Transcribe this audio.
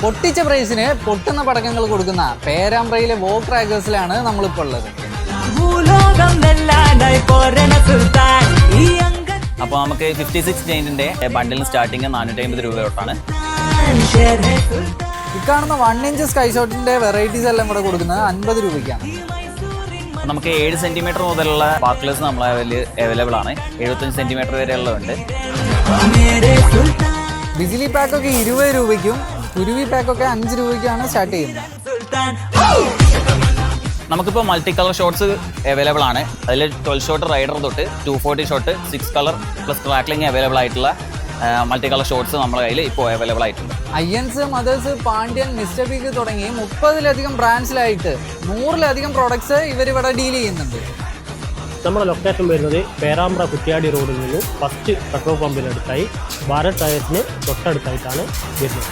പൊട്ടിച്ച പ്രൈസിന് പൊട്ടുന്ന പടക്കങ്ങൾ കൊടുക്കുന്ന പേരാമ്പ്രയിലെ വോ ക്രാക്കേഴ്സിലാണ് നമ്മളിപ്പോൾ ഉള്ളത്. അപ്പോൾ നമുക്ക് 56 ജെയിൻറ്റിൻ്റെ ബണ്ടിലിന് സ്റ്റാർട്ടിങ് 450 രൂപ തൊട്ടാണ്. ഇക്കാണുന്ന 1 ഇഞ്ച് സ്കൈ ഷോട്ടിന്റെ വെറൈറ്റീസ് എല്ലാം ഇവിടെ കൊടുക്കുന്നത് 50 രൂപയ്ക്കാണ്. നമുക്ക് 7 സെൻറ്റിമീറ്റർ മുതലുള്ള സ്പാർക്ലേഴ്സ് നമ്മളെ അവൈലബിൾ ആണ്. 75 സെൻറ്റിമീറ്റർ വരെയുള്ളതുണ്ട്. ബിസിലി പാക്കൊക്കെ 20 രൂപയ്ക്കും കുരുവി പാക്കൊക്കെ 5 രൂപയ്ക്കാണ് സ്റ്റാർട്ട് ചെയ്യുന്നത്. നമുക്കിപ്പോൾ മൾട്ടി കളർ ഷോട്ട്സ് അവൈലബിൾ ആണ്. അതിൽ 12 ഷോട്ട് റൈഡർ തൊട്ട് 240 shot 6 colour plus crackling available ആയിട്ടുള്ള മൾട്ടി കളർ ഷോട്ട്സ് നമ്മുടെ കയ്യിൽ ഇപ്പോൾ അവൈലബിൾ ആയിട്ടുണ്ട്. അയ്യൻസ്, മദേഴ്സ്, പാണ്ഡ്യൻ, മിസ്റ്റർ ബിഗ് തുടങ്ങി 30-ലധികം ബ്രാൻഡ്സിലായിട്ട് 100-ലധികം പ്രോഡക്ട്സ് ഇവരിവിടെ ഡീൽ ചെയ്യുന്നുണ്ട്. നമ്മുടെ ലൊക്കേഷൻ വരുന്നത് പേരാമ്പ്ര കുറ്റ്യാടി റോഡിൽ നിന്നും ഫസ്റ്റ് പെട്രോൾ പമ്പിനടുത്തായി ഭാരത് ടയേഴ്സിന് തൊട്ടടുത്തായിട്ടാണ് വരുന്നത്.